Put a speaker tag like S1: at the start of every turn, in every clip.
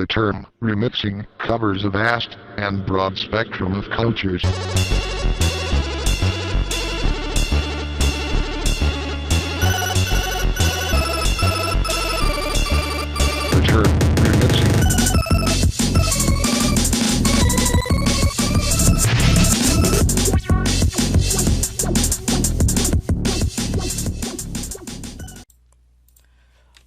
S1: The term remixing covers a vast and broad spectrum of cultures. The term remixing.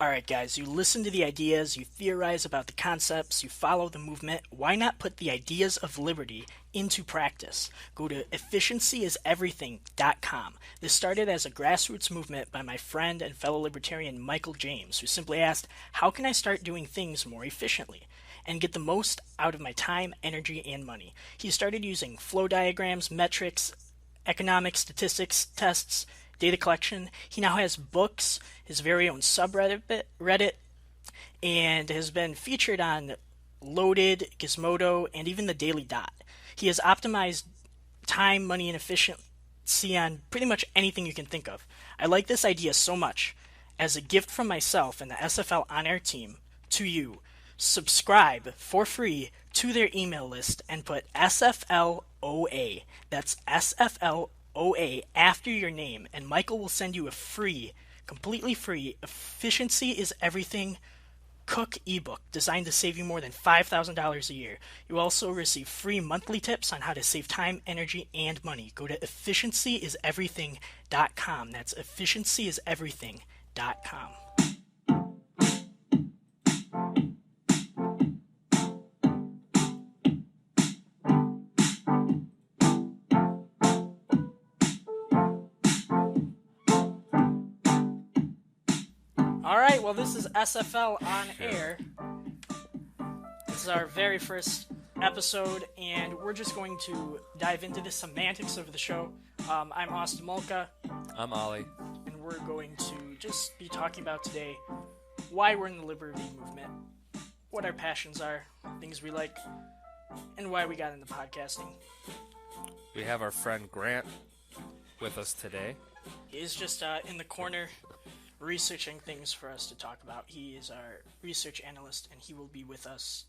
S2: Alright guys, you listen to the ideas, you theorize about the concepts, you follow the movement. Why not put the ideas of liberty into practice? Go to efficiencyIsEverything.com. This started as a grassroots movement by my friend and fellow libertarian Michael James, who simply asked, how can I start doing things more efficiently and get the most out of my time, energy, and money? He started using flow diagrams, metrics, economic statistics, tests, data collection. He now has books, his very own subreddit, and has been featured on Loaded, Gizmodo, and even the Daily Dot. He has optimized time, money, and efficiency on pretty much anything you can think of. I like this idea so much. As a gift from myself and the SFL on-air team to you, subscribe for free to their email list and put SFLOA. That's SFLOA after your name, and Michael will send you a free, completely free, Efficiency is Everything Cook ebook designed to save you more than $5,000 a year. You also receive free monthly tips on how to save time, energy, and money. Go to efficiencyIsEverything.com. That's efficiencyIsEverything.com. Alright, well this is SFL on air. This is our very first episode, and we're just going to dive into the semantics of the show. I'm Austin Mulka.
S3: I'm Ollie.
S2: And we're going to just be talking about today why we're in the liberty movement, what our passions are, things we like, and why we got into podcasting.
S3: We have our friend Grant with us today.
S2: He's just in the corner researching things for us to talk about. He is our research analyst, and he will be with us,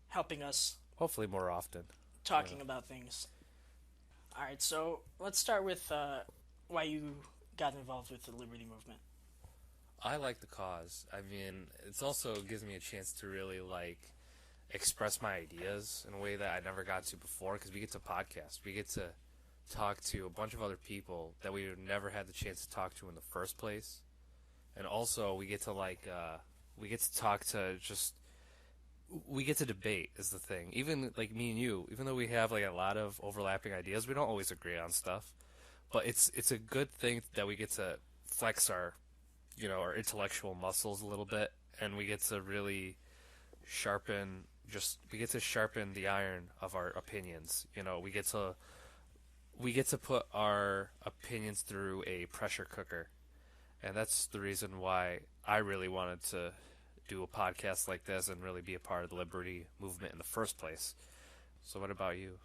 S2: helping us.
S3: Hopefully more often.
S2: Talking about things. Alright, so let's start with why you got involved with the liberty movement.
S3: I like the cause. I mean, it also gives me a chance to really, express my ideas in a way that I never got to before, because we get to podcast. We get to talk to a bunch of other people that we never had the chance to talk to in the first place, and also we get to we get to debate is the thing. Even me and you, even though we have a lot of overlapping ideas, we don't always agree on stuff, but it's a good thing that we get to flex our our intellectual muscles a little bit, and we get to really sharpen the iron of our opinions. We get to put our opinions through a pressure cooker, and that's the reason why I really wanted to do a podcast like this and really be a part of the liberty movement in the first place. So what about you?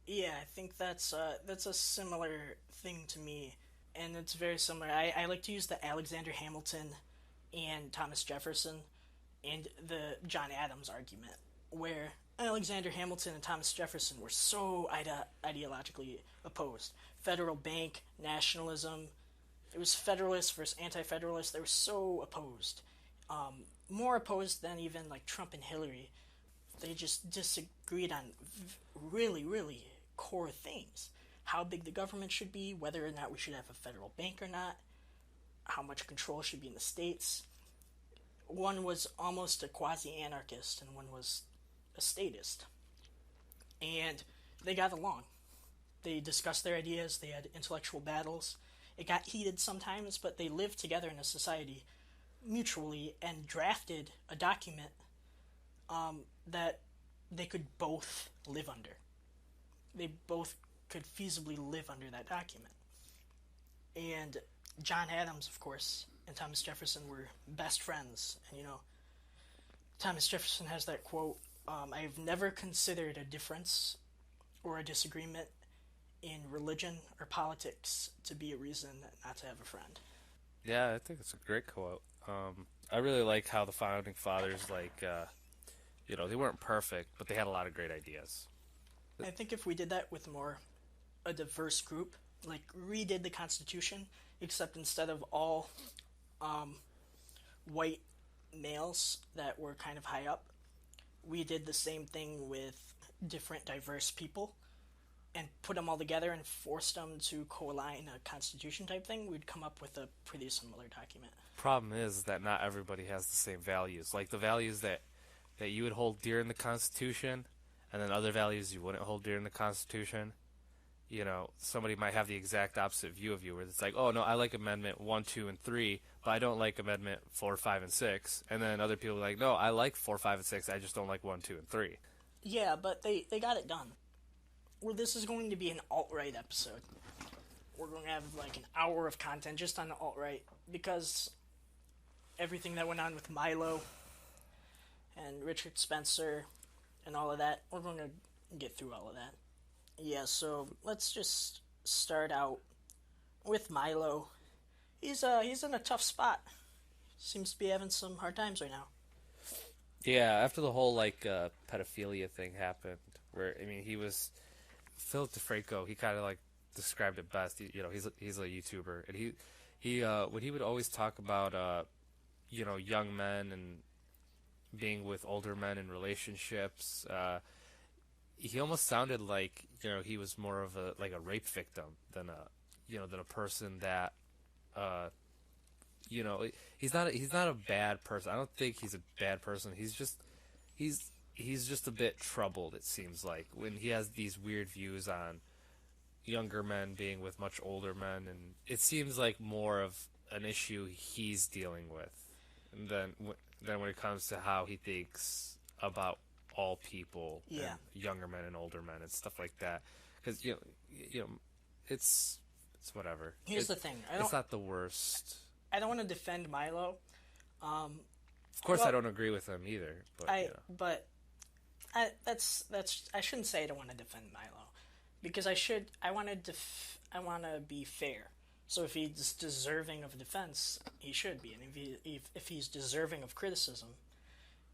S2: Yeah, I think that's a similar thing to me, and it's very similar. I like to use the Alexander Hamilton and Thomas Jefferson and the John Adams argument, where Alexander Hamilton and Thomas Jefferson were so ideologically opposed. Federal bank, nationalism, it was Federalist versus Anti-Federalist. They were so opposed. More opposed than even Trump and Hillary. They just disagreed on really, really core things. How big the government should be, whether or not we should have a federal bank or not, how much control should be in the states. One was almost a quasi-anarchist, and one was a statist, and they got along. They discussed their ideas, they had intellectual battles. It got heated sometimes, but they lived together in a society mutually and drafted a document that they could both live under. They both could feasibly live under that document. And John Adams, of course, and Thomas Jefferson were best friends. And Thomas Jefferson has that quote, I've never considered a difference or a disagreement in religion or politics to be a reason not to have a friend.
S3: Yeah, I think it's a great quote. I really like how the founding fathers They weren't perfect, but they had a lot of great ideas.
S2: I think if we did that with more a diverse group, like redid the Constitution, except instead of all white males that were kind of high up, we did the same thing with different diverse people and put them all together and forced them to co-align a constitution type thing, we'd come up with a pretty similar document.
S3: Problem is that not everybody has the same values. Like the values that you would hold dear in the Constitution, and then other values you wouldn't hold dear in the Constitution. Somebody might have the exact opposite view of you, where it's like, oh no, I like Amendment 1, 2, and 3, but I don't like Amendment 4, 5, and 6. And then other people are like, no, I like 4, 5, and 6, I just don't like 1, 2, and 3.
S2: Yeah, but they got it done. Well, this is going to be an alt-right episode. We're going to have like an hour of content just on the alt-right, because everything that went on with Milo and Richard Spencer and all of that, we're going to get through all of that. Yeah, so let's just start out with Milo. He's in a tough spot. Seems to be having some hard times right now.
S3: Yeah, after the whole pedophilia thing happened, where he was Philip DeFranco. He kind of described it best. He's a YouTuber, and he when he would always talk about young men and being with older men in relationships. He almost sounded like he was more of a rape victim than a person that he's not a bad person. I don't think he's a bad person. He's just a bit troubled, it seems like, when he has these weird views on younger men being with much older men, and it seems like more of an issue he's dealing with than when it comes to how he thinks about all people,
S2: yeah,
S3: and younger men and older men and stuff like that. Because it's whatever.
S2: Here's the thing.
S3: It's not the worst.
S2: I don't want to defend Milo.
S3: Of course, I don't agree with him either. But
S2: I shouldn't say I don't want to defend Milo, because I want to be fair. So if he's deserving of defense, he should be, and if he's deserving of criticism,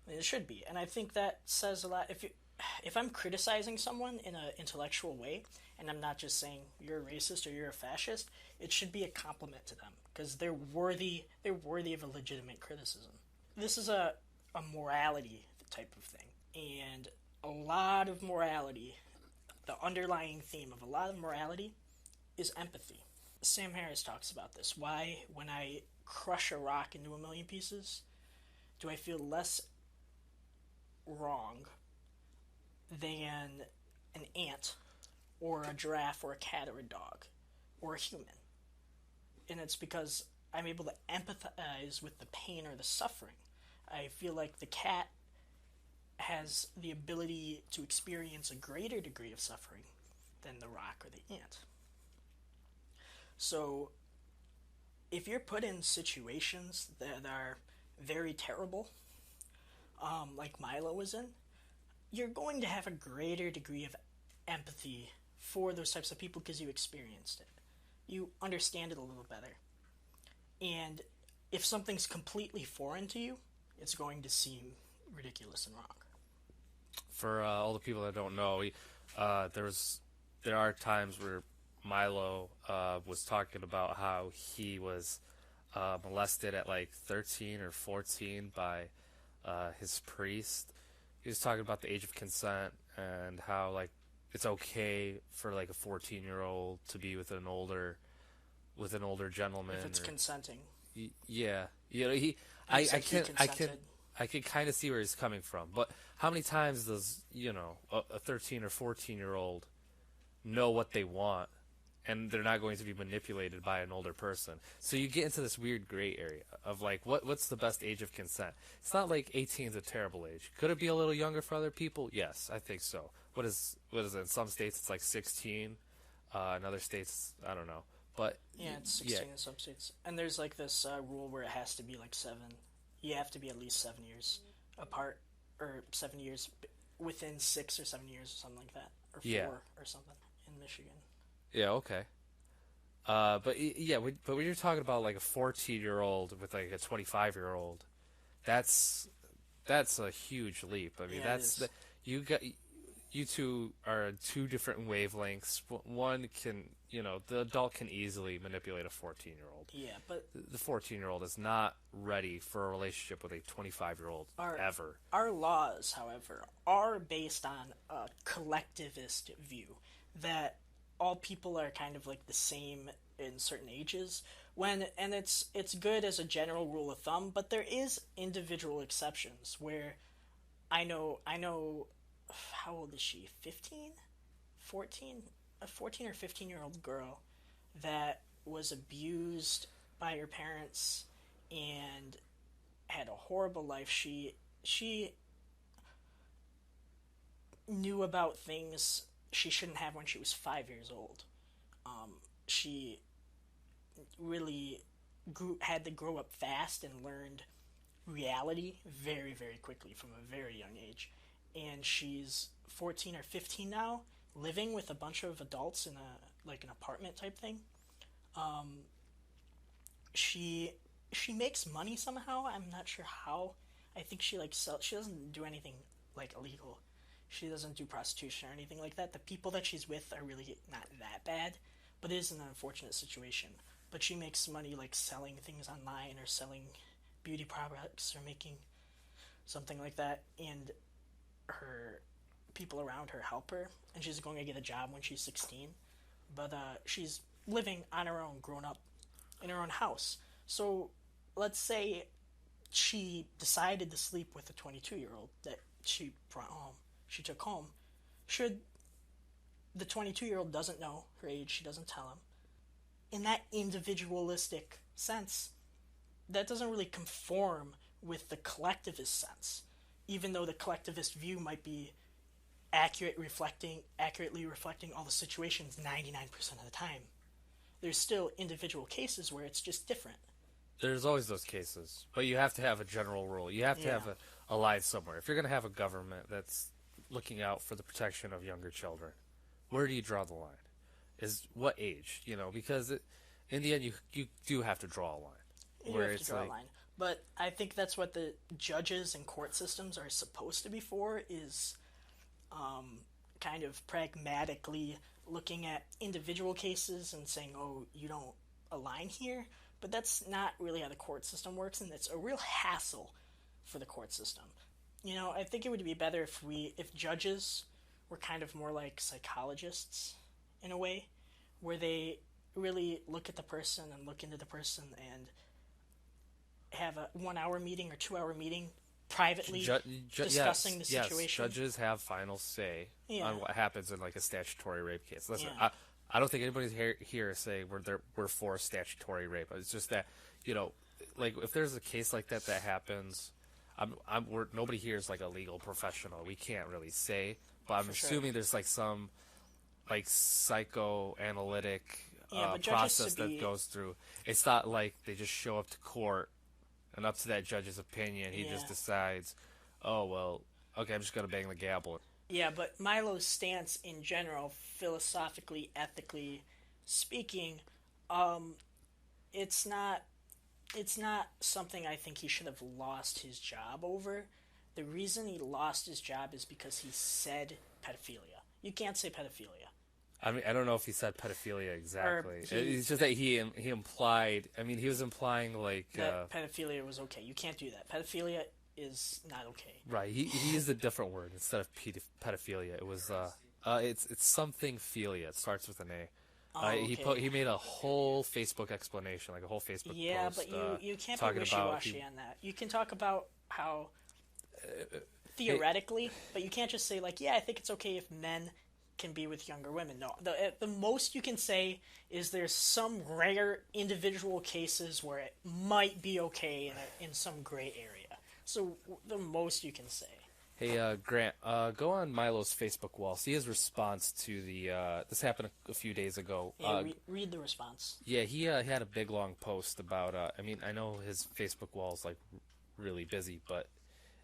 S2: it should be. And I think that says a lot. If I'm criticizing someone in an intellectual way, and I'm not just saying you're a racist or you're a fascist, it should be a compliment to them, because they're worthy of a legitimate criticism. This is a morality type of thing, and a lot of morality, the underlying theme of a lot of morality is empathy. Sam Harris talks about this. Why, when I crush a rock into a million pieces, do I feel less wrong than an ant or a giraffe or a cat or a dog or a human? And it's because I'm able to empathize with the pain or the suffering. I feel like the cat has the ability to experience a greater degree of suffering than the rock or the ant. So if you're put in situations that are very terrible, like Milo was in, you're going to have a greater degree of empathy for those types of people because you experienced it. You understand it a little better. And if something's completely foreign to you, it's going to seem ridiculous and wrong.
S3: For all the people that don't know, there are times where Milo was talking about how he was molested at 13 or 14 by his priest. He was talking about the age of consent and how it's okay for a 14-year-old to be with an older gentleman.
S2: If it's consenting.
S3: Yeah, I can kind of see where he's coming from, but how many times does a 13 or 14-year-old know what they want, and they're not going to be manipulated by an older person? So you get into this weird gray area of what's the best age of consent? It's not like 18 is a terrible age. Could it be a little younger for other people? Yes, I think so. What is it? In some states it's 16. In other states, I don't know. But
S2: yeah, it's 16 in some states. And there's this rule where it has to be 7. You have to be at least 7 years apart, or 7 years within 6 or 7 years, or something like that, or 4 or something in Michigan.
S3: Yeah, okay. But when you're talking about a 14-year-old with a 25-year-old, that's that's a huge leap. I mean,
S2: Yeah,
S3: you two are on two different wavelengths. One can, the adult can easily manipulate a 14-year-old.
S2: Yeah, but
S3: The 14-year-old is not ready for a relationship with a 25-year-old ever.
S2: our laws, however, are based on a collectivist view that all people are kind of like the same in certain ages. And it's good as a general rule of thumb, but there is individual exceptions where I know how old is she? 15? 14? A 14 or 15-year-old girl that was abused by her parents and had a horrible life. She knew about things she shouldn't have when she was 5 years old. She really had to grow up fast and learned reality very, very quickly from a very young age. And she's 14 or 15 now, living with a bunch of adults in an apartment type thing. She makes money somehow. I'm not sure how. I think she she doesn't do anything like illegal. She doesn't do prostitution or anything like that. The people that she's with are really not that bad, but it is an unfortunate situation. But she makes money like selling things online or selling beauty products or making something like that, and her people around her help her, and she's going to get a job when she's 16. But she's living on her own, grown up in her own house. So let's say she decided to sleep with a 22-year-old that she brought home, she took home. Should the 22-year-old doesn't know her age, she doesn't tell him. In that individualistic sense, that doesn't really conform with the collectivist sense, even though the collectivist view might be accurately reflecting all the situations 99% of the time. There's still individual cases where it's just different.
S3: There's always those cases, but you have to have a general rule. You have to have a line somewhere. If you're going to have a government that's looking out for the protection of younger children, where do you draw the line? Is what age? Because in the end, you do have to draw a line.
S2: You have to draw a line. But I think that's what the judges and court systems are supposed to be for, is kind of pragmatically looking at individual cases and saying, oh, you don't align here. But that's not really how the court system works, and it's a real hassle for the court system. I think it would be better if judges were kind of more like psychologists in a way, where they really look at the person and look into the person and have a 1 hour meeting or 2 hour meeting privately discussing the situation.
S3: Yes, judges have final say on what happens in like a statutory rape case. Listen, I don't think anybody's here saying we're for statutory rape. It's just that, like if there's a case like that happens, nobody here is like a legal professional. We can't really say, but I'm assuming there's like some like psychoanalytic process that goes through. It's not like they just show up to court and up to that judge's opinion, he just decides, oh, well, okay, I'm just going to bang the gavel.
S2: Yeah, but Milo's stance in general, philosophically, ethically speaking, it's not something I think he should have lost his job over. The reason he lost his job is because he said pedophilia. You can't say pedophilia.
S3: I mean, I don't know if he said pedophilia exactly. It's just that he implied. I mean, he was implying like
S2: that pedophilia was okay. You can't do that. Pedophilia is not okay.
S3: Right. He used a different word instead of pedophilia. It was it's something philia. It starts with an A.
S2: Okay.
S3: He made a whole Facebook explanation, like a whole Facebook post.
S2: Yeah, but you can't be wishy-washy on that. You can talk about how theoretically, but you can't just say like, yeah, I think it's okay if men can be with younger women. No, the most you can say is there's some rare individual cases where it might be okay in some gray area. So the most you can say.
S3: Hey, Grant, go on Milo's Facebook wall. See his response to the. This happened a few days ago.
S2: Yeah, read the response.
S3: Yeah, he had a big long post about. I mean, I know his Facebook wall is like really busy, but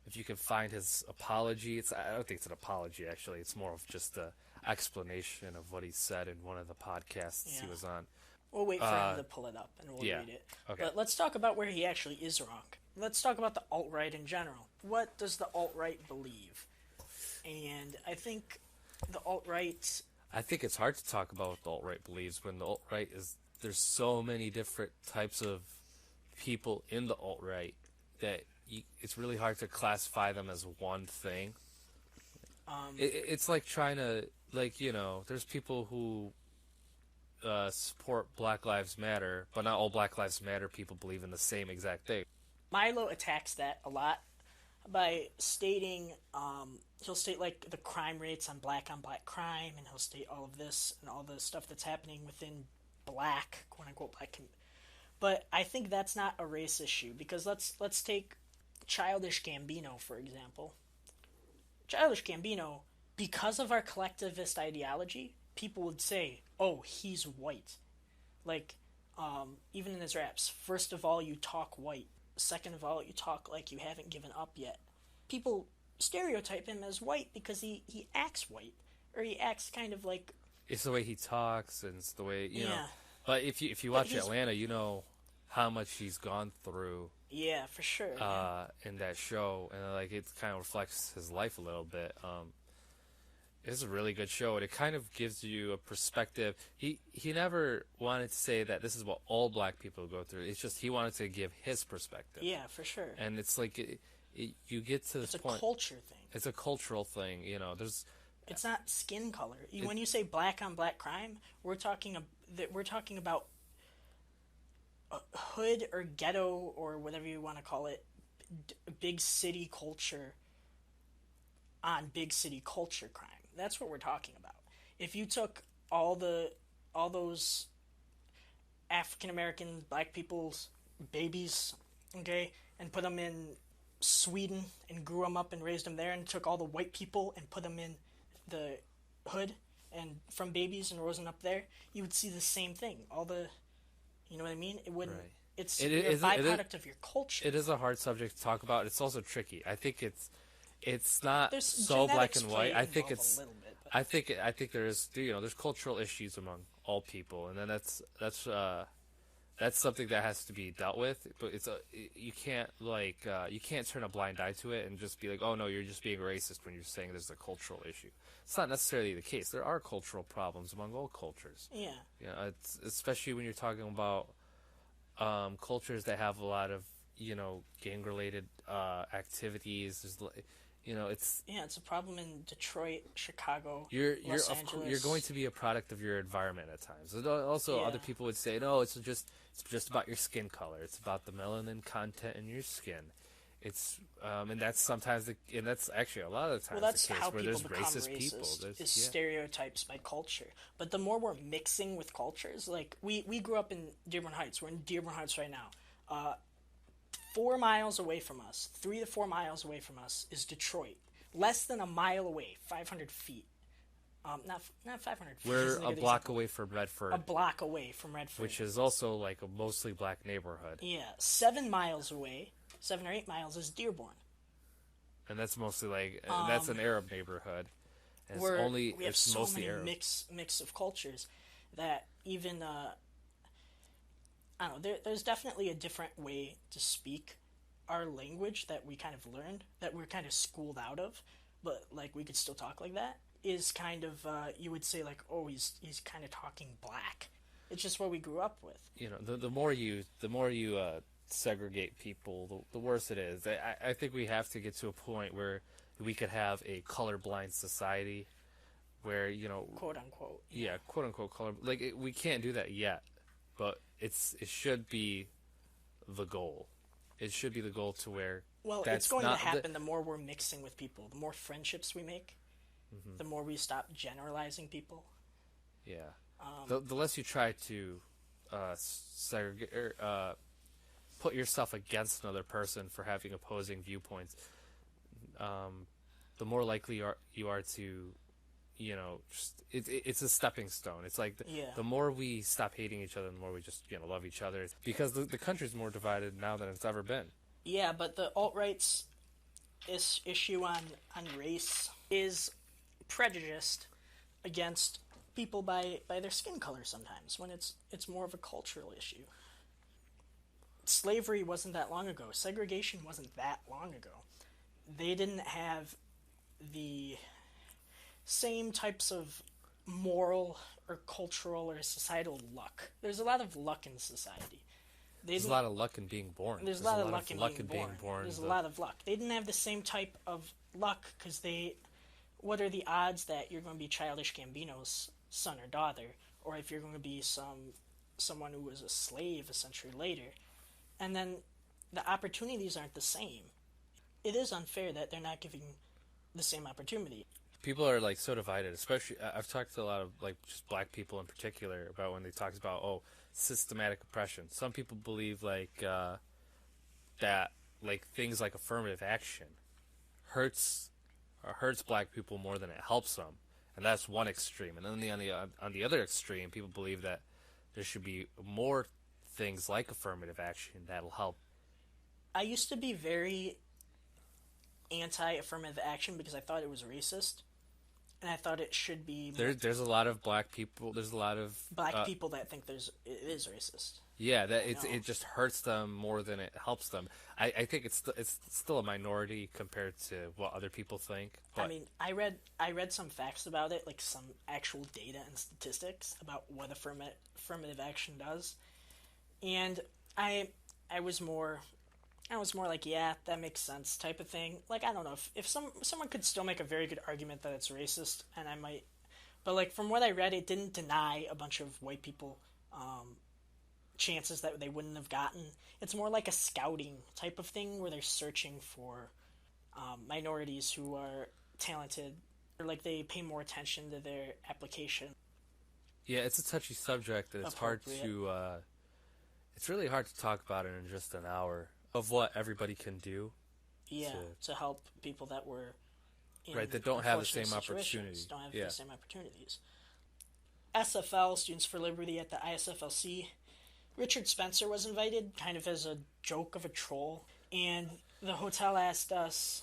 S3: if you can find his apology, I don't think it's an apology actually. It's more of just a explanation of what he said in one of the podcasts he was on.
S2: We'll wait for him to pull it up and we'll read it.
S3: Okay.
S2: But let's talk about where he actually is wrong. let's talk about the alt-right in general. What does the alt-right believe? And I think the alt-right...
S3: I think it's hard to talk about what the alt-right believes when the alt-right is... There's so many different types of people in the alt-right that it's really hard to classify them as one thing. It's like trying to, like, you know, there's people who support Black Lives Matter, but not all Black Lives Matter people believe in the same exact thing.
S2: Milo attacks that a lot by stating, he'll state, like, the crime rates on black crime, and he'll state all of this and all the stuff that's happening within black, quote-unquote, black community. But I think that's not a race issue, because let's take Childish Gambino, for example. Childish Gambino, because of our collectivist ideology, people would say, oh, he's white. Like, even in his raps, first of all, you talk white. Second of all, you talk like you haven't given up yet. People stereotype him as white because he acts white. Or he acts kind of like...
S3: It's the way he talks, and it's the way, you know... But if you watch Atlanta, you know how much he's gone through.
S2: Yeah, for sure.
S3: In that show, and like it kind of reflects his life a little bit. It's a really good show, and it kind of gives you a perspective. He never wanted to say that this is what all black people go through. It's just he wanted to give his perspective.
S2: Yeah, for sure.
S3: And it's like you get to this point.
S2: It's a culture thing.
S3: It's a cultural thing, you know.
S2: It's not skin color. When you say black on black crime, we're talking about hood or ghetto or whatever you want to call it, big city culture on big city culture crime. That's what we're talking about. If you took all those African American black people's babies, okay, and put them in Sweden and grew them up and raised them there, and took all the white people and put them in the hood and from babies and rose them up there, you would see the same thing. You know what I mean? It wouldn't.
S3: Right.
S2: It's a byproduct of your culture.
S3: It is a hard subject to talk about. It's also tricky. I think it's not
S2: There's
S3: so black and white. I think
S2: it's a little bit, but...
S3: I think there's there's cultural issues among all people, and then that's something that has to be dealt with. But you can't you can't turn a blind eye to it and just be like, oh no, you're just being racist when you're saying there's a cultural issue. It's not necessarily the case. There are cultural problems among all cultures.
S2: Yeah.
S3: It's especially when you're talking about cultures that have a lot of gang-related activities. It's
S2: a problem in Detroit, Chicago,
S3: Los
S2: Angeles.
S3: You're going to be a product of your environment at times. Also, other people would say, no, it's just about your skin color. It's about the melanin content in your skin. It's and that's sometimes and that's actually a lot of the times
S2: that's
S3: the case
S2: how
S3: where
S2: people
S3: there's
S2: become
S3: racist people.
S2: Is stereotypes by culture. But the more we're mixing with cultures, like we grew up in Dearborn Heights. We're in Dearborn Heights right now. 4 miles away from us, 3 to 4 miles away from us, is Detroit. Less than a mile away, 500 feet. Not 500 feet.
S3: We're a block away from Redford.
S2: A block away from Redford.
S3: Which is also like a mostly black neighborhood.
S2: Yeah, 7 miles away, 7 or 8 miles is Dearborn.
S3: And that's mostly that's an Arab neighborhood. And
S2: we have so
S3: mostly
S2: many
S3: Arab.
S2: mix of cultures that even I don't know. There's definitely a different way to speak our language that we kind of learned, that we're kind of schooled out of, but like we could still talk like that. Is kind of you would say like, oh, he's kind of talking black. It's just what we grew up with.
S3: The more you segregate people, the worse it is. I think we have to get to a point where we could have a colorblind society, where
S2: quote unquote.
S3: Yeah, quote unquote color. We can't do that yet, but it should be the goal. It should be the goal to where.
S2: Well, it's going to happen the more we're mixing with people, the more friendships we make, the more we stop generalizing people.
S3: Yeah. The less you try to segregate or put yourself against another person for having opposing viewpoints, the more likely you are to, it's a stepping stone. It's like the more we stop hating each other, the more we just love each other. Because the country's more divided now than it's ever been.
S2: Yeah, but the alt-right's issue on race is prejudiced against people by their skin color sometimes, when it's more of a cultural issue. slavery wasn't that long ago. Segregation wasn't that long ago. They didn't have the same types of moral or cultural or societal luck. There's a lot of luck in society.
S3: There's a lot of luck in being born.
S2: There's a lot of luck in being born. There's
S3: but...
S2: a lot of luck. They didn't have the same type of luck because what are the odds that you're going to be Childish Gambino's son or daughter, or if you're going to be someone who was a slave a century later, and then the opportunities aren't the same. It is unfair that they're not giving the same opportunity.
S3: People are like so divided, especially I've talked to a lot of like just black people in particular about when they talk about systematic oppression. Some people believe like that like things like affirmative action hurts black people more than it helps them, and that's one extreme. And then on the other extreme, people believe that there should be more things like affirmative action that'll help.
S2: I used to be very anti-affirmative action because I thought it was racist, and I thought it should be.
S3: There's a lot of black people. There's a lot of
S2: black people that think it is racist.
S3: Yeah, that it just hurts them more than it helps them. I think it's still a minority compared to what other people think. But...
S2: I mean, I read some facts about it, like some actual data and statistics about what affirmative action does, and I was more like, yeah, that makes sense type of thing. Like, I don't know if someone could still make a very good argument that it's racist, and I might, but like from what I read, it didn't deny a bunch of white people chances that they wouldn't have gotten. It's more like a scouting type of thing where they're searching for minorities who are talented, or like they pay more attention to their application.
S3: Yeah, it's a touchy subject, and it's hard to. It's really hard to talk about it in just an hour of what everybody can do.
S2: Yeah, to help people that were in
S3: that don't have the same opportunities.
S2: Don't have the same opportunities. SFL, Students for Liberty at the ISFLC. Richard Spencer was invited, kind of as a joke of a troll, and the hotel asked us,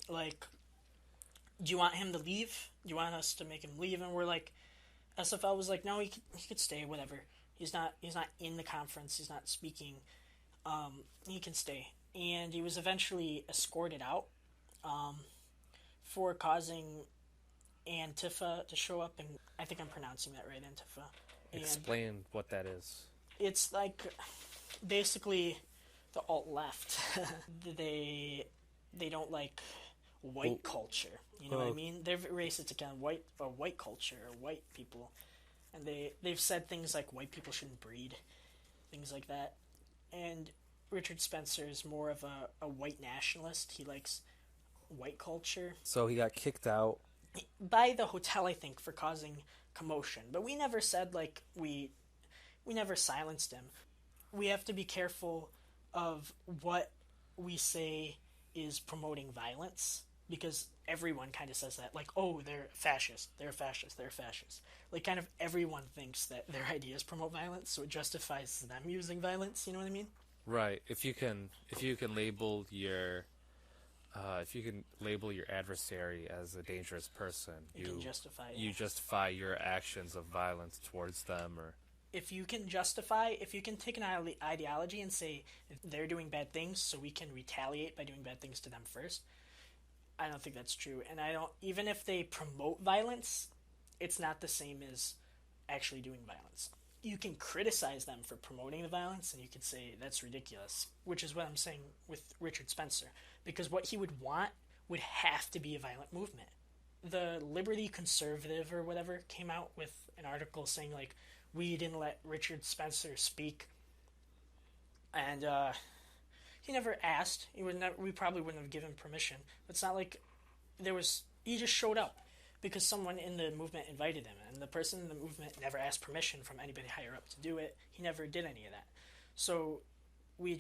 S2: like, do you want him to leave? Do you want us to make him leave? And we're like, SFL was like, no, he could stay, whatever. He's not in the conference, he's not speaking. He can stay. And he was eventually escorted out for causing Antifa to show up, and I think I'm pronouncing that right, Antifa. And
S3: explain what that is.
S2: It's like basically the alt-left. they don't like white culture. You know what I mean? They're racist against white culture or white people, and they've said things like white people shouldn't breed, things like that. And Richard Spencer is more of a white nationalist. He likes white culture.
S3: So he got kicked out
S2: by the hotel, I think, for causing commotion. But we never said, like, we never silenced him. We have to be careful of what we say is promoting violence, because everyone kind of says that, like, oh, they're fascist, they're fascist, they're fascist. Like, kind of everyone thinks that their ideas promote violence, so it justifies them using violence, you know what I mean?
S3: Right. If you can label your adversary as a dangerous person, you justify your actions of violence towards them. Or
S2: if you can take an ideology and say they're doing bad things, so we can retaliate by doing bad things to them first, I don't think that's true. And even if they promote violence, it's not the same as actually doing violence. You can criticize them for promoting the violence, and you can say that's ridiculous, which is what I'm saying with Richard Spencer, because what he would want would have to be a violent movement. The Liberty Conservative or whatever came out with an article saying, like, we didn't let Richard Spencer speak, and he never asked. We probably wouldn't have given permission. But it's not like he just showed up because someone in the movement invited him, and the person in the movement never asked permission from anybody higher up to do it. He never did any of that. So we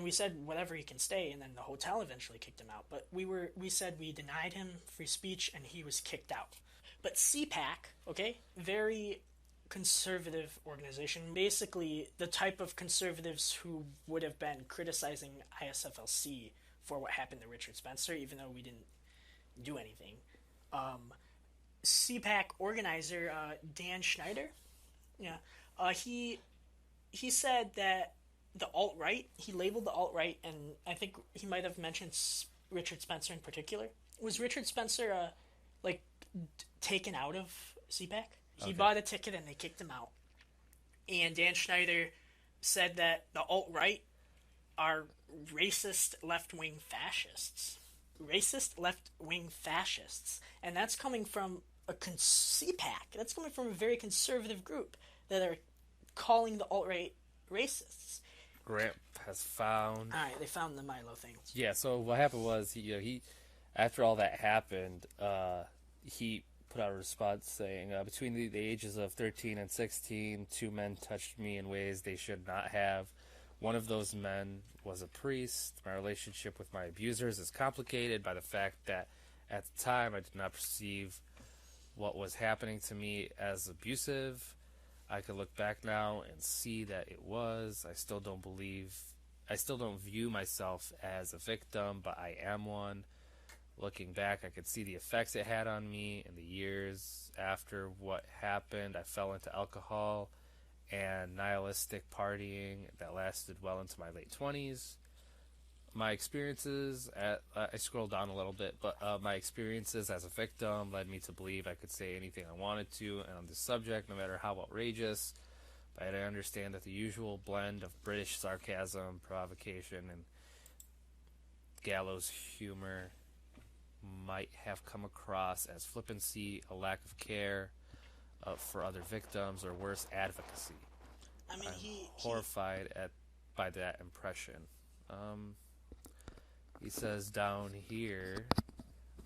S2: said whatever, he can stay, and then the hotel eventually kicked him out. But we said we denied him free speech, and he was kicked out. But CPAC, okay, very conservative organization, basically the type of conservatives who would have been criticizing ISFLC for what happened to Richard Spencer, even though we didn't do anything. CPAC organizer Dan Schneider, he said that the alt-right. He labeled the alt-right, and I think he might have mentioned Richard Spencer in particular. Was Richard Spencer like taken out of CPAC? He bought a ticket and they kicked him out. And Dan Schneider said that the alt-right are racist left-wing fascists. Racist left-wing fascists. And that's coming from CPAC. That's coming from a very conservative group that are calling the alt-right racists.
S3: Grant has found.
S2: All right, they found the Milo thing.
S3: Yeah. So what happened was he after all that happened, he put out a response saying, between the ages of 13 and 16, 2 men touched me in ways they should not have. One of those men was a priest. My relationship with my abusers is complicated by the fact that at the time I did not perceive what was happening to me as abusive. I could look back now and see that it was. I still don't view myself as a victim, but I am one. Looking back, I could see the effects it had on me in the years after what happened. I fell into alcohol and nihilistic partying that lasted well into my late 20s. My experiences, I scrolled down a little bit, but my experiences as a victim led me to believe I could say anything I wanted to and on this subject, no matter how outrageous. But I understand that the usual blend of British sarcasm, provocation, and gallows humor might have come across as flippancy, a lack of care for other victims, or worse, advocacy.
S2: I mean,
S3: I'm horrified by that impression. He says down here,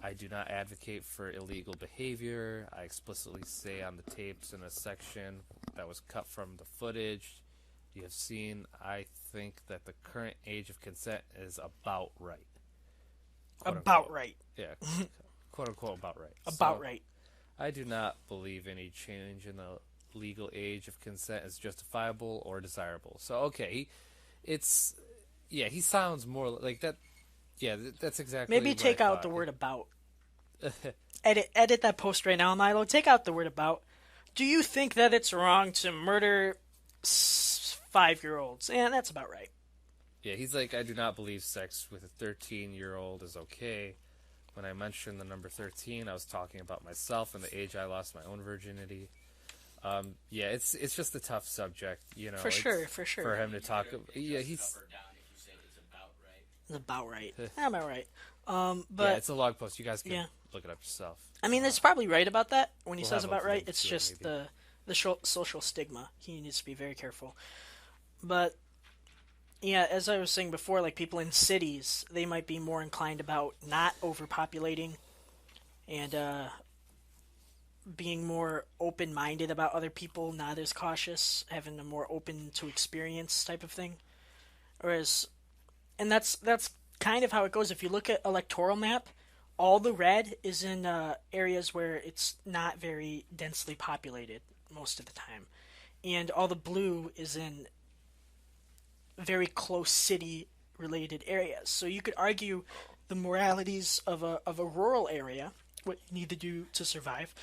S3: I do not advocate for illegal behavior. I explicitly say on the tapes in a section that was cut from the footage you have seen, I think that the current age of consent is about right. Quote,
S2: about
S3: unquote.
S2: right.
S3: Yeah, quote unquote about right.
S2: About right.
S3: I do not believe any change in the legal age of consent is justifiable or desirable. So, okay, he sounds more like that. Yeah, that's exactly.
S2: Maybe
S3: what
S2: take
S3: I
S2: out
S3: thought.
S2: the word about. Edit that post right now, Milo. Take out the word about. Do you think that it's wrong to murder 5-year-olds? Yeah, that's about right.
S3: Yeah, he's like, I do not believe sex with a 13-year-old is okay. When I mentioned the number 13, I was talking about myself and the age I lost my own virginity. Yeah, it's just a tough subject, you know.
S2: For sure.
S3: For him to talk. Yeah, he's.
S2: It's about right. I'm about right. But
S3: yeah, it's a log post. You guys can look it up yourself.
S2: I mean, it's probably right about that when he
S3: We'll
S2: says
S3: have
S2: about
S3: both
S2: right.
S3: links
S2: It's
S3: to it,
S2: just
S3: maybe.
S2: the social stigma. He needs to be very careful. But yeah, as I was saying before, like people in cities, they might be more inclined about not overpopulating and being more open-minded about other people, not as cautious, having a more open to experience type of thing. Whereas, and that's kind of how it goes. If you look at electoral map, all the red is in areas where it's not very densely populated most of the time, and all the blue is in very close city-related areas. So you could argue the moralities of a rural area, what you need to do to survive,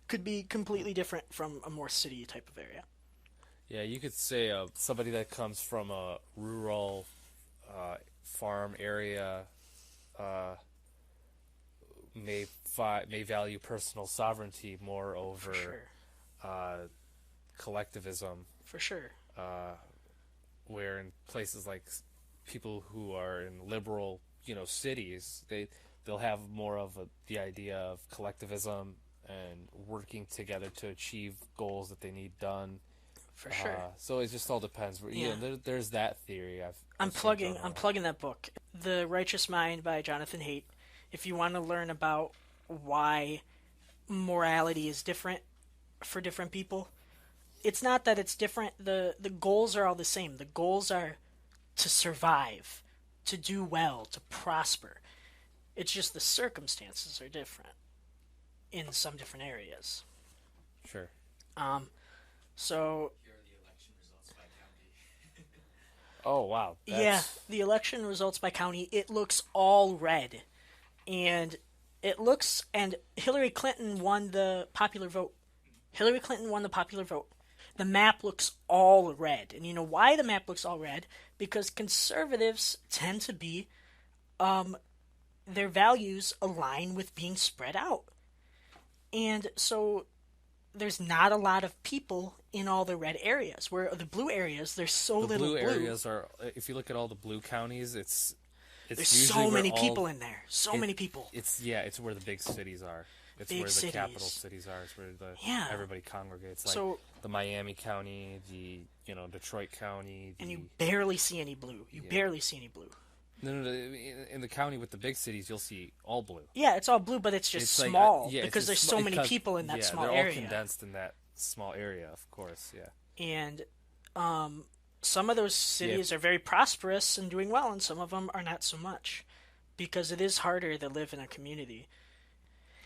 S2: could be completely different from a more city type of area.
S3: Yeah, you could say somebody that comes from a rural farm area may value personal sovereignty more over collectivism.
S2: For sure.
S3: Where in places like people who are in liberal, cities, they'll have more of the idea of collectivism and working together to achieve goals that they need done.
S2: For sure.
S3: So it just all depends.
S2: Yeah.
S3: There's that theory.
S2: I'm plugging that book, The Righteous Mind by Jonathan Haidt. If you want to learn about why morality is different for different people, it's not that it's different. The goals are all the same. The goals are to survive, to do well, to prosper. It's just the circumstances are different in some different areas.
S3: Sure.
S2: So.
S3: Oh, wow.
S2: Yeah, the election results by county, it looks all red. And Hillary Clinton won the popular vote. the map looks all red. And you know why the map looks all red? Because conservatives tend to be, their values align with being spread out. And so there's not a lot of people in all the red areas. Where the blue areas, there's so
S3: The
S2: little
S3: blue areas are, if you look at all the blue counties, it's
S2: There's
S3: usually
S2: so
S3: where
S2: many
S3: all,
S2: people in there. So many people.
S3: It's where the big cities are. It's
S2: Big
S3: where the
S2: cities.
S3: capital cities are. It's where everybody congregates. Like
S2: So-
S3: the Miami County, the Detroit County.
S2: And you barely see any blue. You barely see any blue.
S3: No. In the county with the big cities, you'll see all blue.
S2: Yeah, it's all blue, but it's just
S3: It's like,
S2: small
S3: yeah,
S2: because there's so many people in that small
S3: they're
S2: area.
S3: all condensed in that small area, of course. Yeah.
S2: And some of those cities are very prosperous and doing well, and some of them are not so much, because it is harder to live in a community.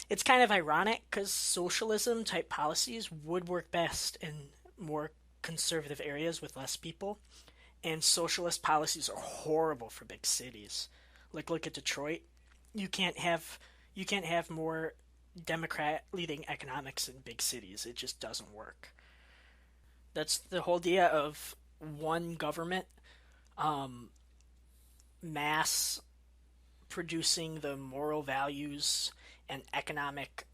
S2: It's kind of ironic because socialism type policies would work best in more conservative areas with less people, and socialist policies are horrible for big cities. Like, look at Detroit. You can't have more Democrat leading economics in big cities. It just doesn't work. That's the whole idea of one government, mass producing the moral values and economic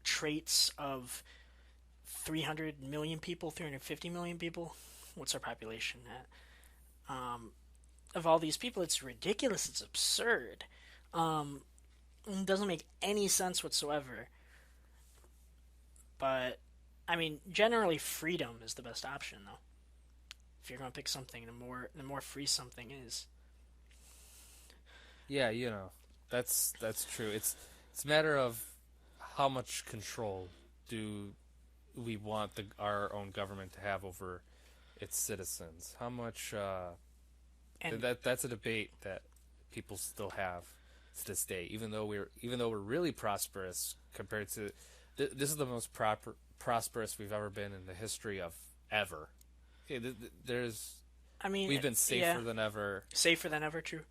S2: traits of 300 million people, 350 million people. What's our population at? Of all these people, it's ridiculous. It's absurd. It doesn't make any sense whatsoever. But, I mean, generally freedom is the best option, though. If you're going to pick something, the more free something is.
S3: Yeah, that's true. It's a matter of how much control do we want our own government to have over its citizens. How much that's a debate that people still have to this day. Even though we're really prosperous compared to this is the most prosperous we've ever been in the history of ever. We've been safer than ever.
S2: Safer than ever, true.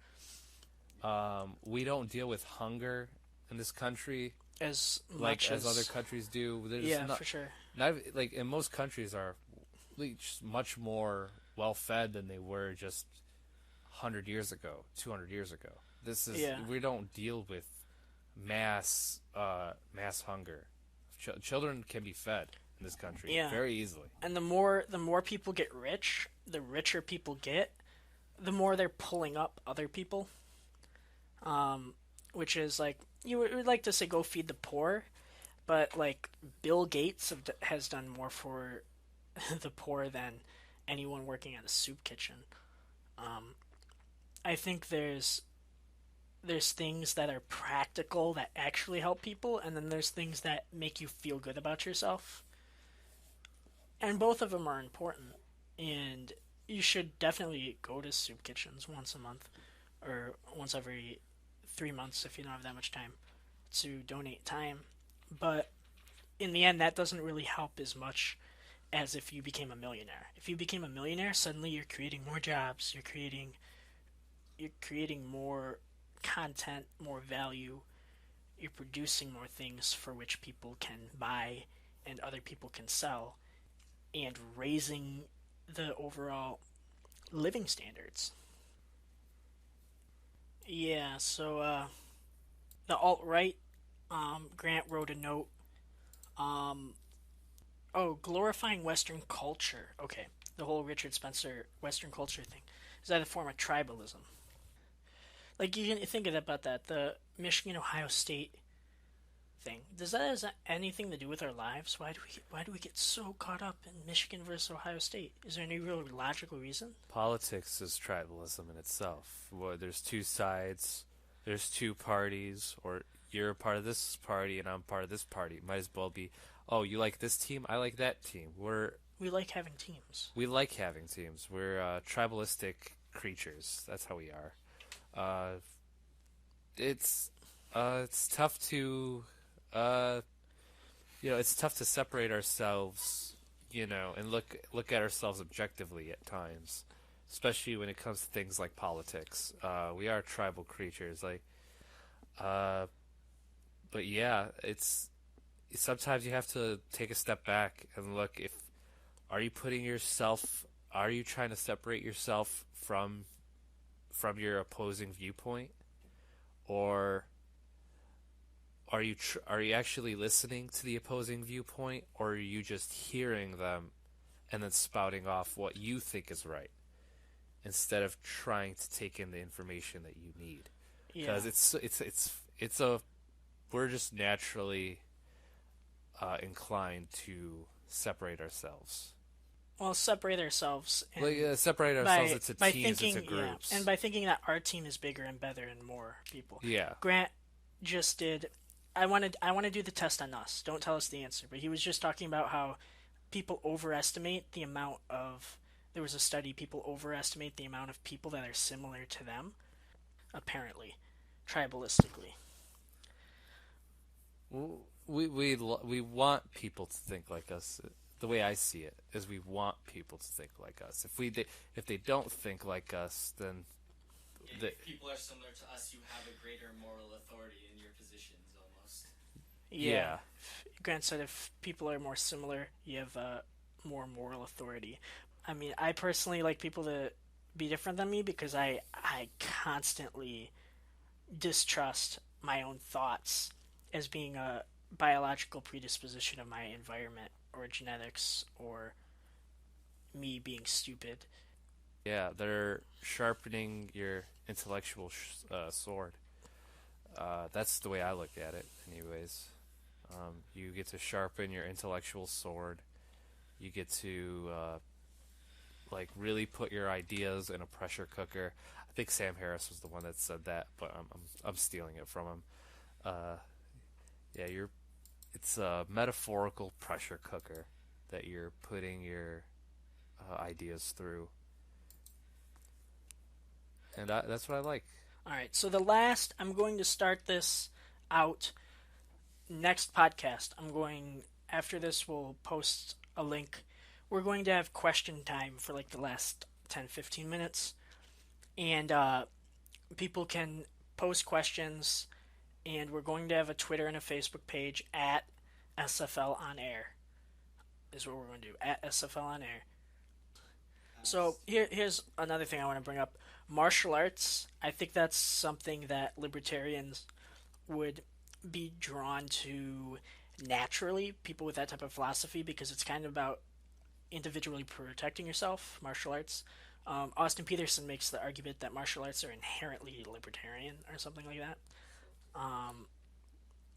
S3: We don't deal with hunger in this country
S2: as
S3: other countries do.
S2: For sure.
S3: Like in most countries are much more well fed than they were just 100 years ago, 200 years ago. We don't deal with mass hunger. Children can be fed in this country very easily.
S2: And the more people get rich, the richer people get, the more they're pulling up other people. Which is like, you would like to say go feed the poor, but like Bill Gates has done more for the poor than anyone working at a soup kitchen. I think there's things that are practical that actually help people, and then there's things that make you feel good about yourself. And both of them are important, and you should definitely go to soup kitchens once a month, or once every 3 months if you don't have that much time to donate time. But in the end, that doesn't really help as much as if you became a millionaire. If you became a millionaire, suddenly you're creating more jobs, you're creating more content, more value, you're producing more things for which people can buy and other people can sell, and raising the overall living standards. Yeah, so the alt-right, Grant wrote a note. Glorifying Western culture. Okay, the whole Richard Spencer Western culture thing. Is that a form of tribalism? Like, you can think about that. The Michigan-Ohio State thing. Does that have anything to do with our lives? Why do we get so caught up in Michigan versus Ohio State? Is there any real logical reason?
S3: Politics is tribalism in itself. Well, there's two sides, there's two parties, or you're a part of this party and I'm part of this party. It might as well be, oh, you like this team, I like that team.
S2: We like having teams.
S3: We like having teams. We're tribalistic creatures. That's how we are. It's tough to it's tough to separate ourselves, and look at ourselves objectively at times, especially when it comes to things like politics. We are tribal creatures, but yeah, it's sometimes you have to take a step back and look if Are you trying to separate yourself from your opposing viewpoint, or are you actually listening to the opposing viewpoint, or are you just hearing them and then spouting off what you think is right instead of trying to take in the information that you need?
S2: Yeah.
S3: Because we're just naturally inclined to separate ourselves.
S2: Well, separate ourselves. And
S3: separate ourselves into teams,
S2: thinking,
S3: into groups.
S2: and by thinking that our team is bigger and better and more people.
S3: Yeah.
S2: Grant just did. I want to do the test on us. Don't tell us the answer. But he was just talking about how people overestimate the amount of. There was a study. People overestimate the amount of people that are similar to them. Apparently, tribalistically.
S3: We want people to think like us. The way I see it is, we want people to think like us. If they don't think like us, then
S4: if people are similar to us, you have a greater moral authority in your positions, almost.
S3: Yeah.
S2: Grant said if people are more similar, you have more moral authority. I mean, I personally like people to be different than me because I constantly distrust my own thoughts as being a biological predisposition of my environment or genetics or me being stupid.
S3: Yeah, they're sharpening your intellectual sword. That's the way I look at it, anyways. You get to sharpen your intellectual sword. You get to really put your ideas in a pressure cooker. I think Sam Harris was the one that said that, but I'm stealing it from him. It's a metaphorical pressure cooker that you're putting your ideas through, and that's what I like.
S2: All right, so I'm going to start this out next podcast. After this, we'll post a link. We're going to have question time for like the last 10-15 minutes, and people can post questions, and we're going to have a Twitter and a Facebook page at SFL on air is what we're going to do, at SFL on air. So here's another thing I want to bring up. Martial arts, I think that's something that libertarians would be drawn to naturally, people with that type of philosophy, because it's kind of about individually protecting yourself, martial arts. Austin Peterson makes the argument that martial arts are inherently libertarian or something like that.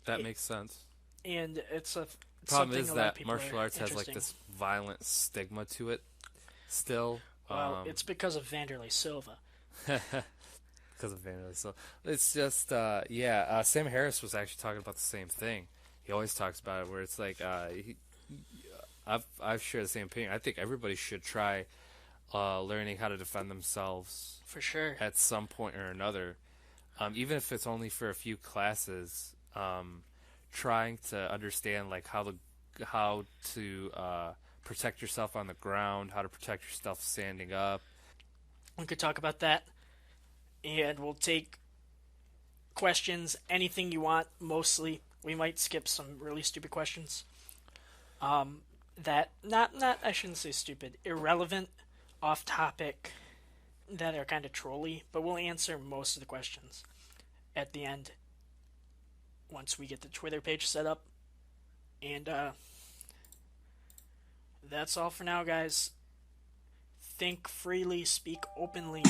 S3: That makes sense.
S2: And it's a
S3: problem is that martial arts has like this violent stigma to it still.
S2: Well, it's because of Vanderlei Silva.
S3: Because of Vanderlei Silva. It's just, Sam Harris was actually talking about the same thing. He always talks about it, where it's like, I've shared the same opinion. I think everybody should try learning how to defend themselves.
S2: For sure.
S3: At some point or another. Even if it's only for a few classes, trying to understand like how to protect yourself on the ground, how to protect yourself standing up.
S2: We could talk about that, and we'll take questions, anything you want. Mostly, we might skip some really stupid questions. That not I shouldn't say stupid, irrelevant, off topic, that are kind of trolly, but we'll answer most of the questions at the end once we get the Twitter page set up. And that's all for now, guys. Think freely, speak openly.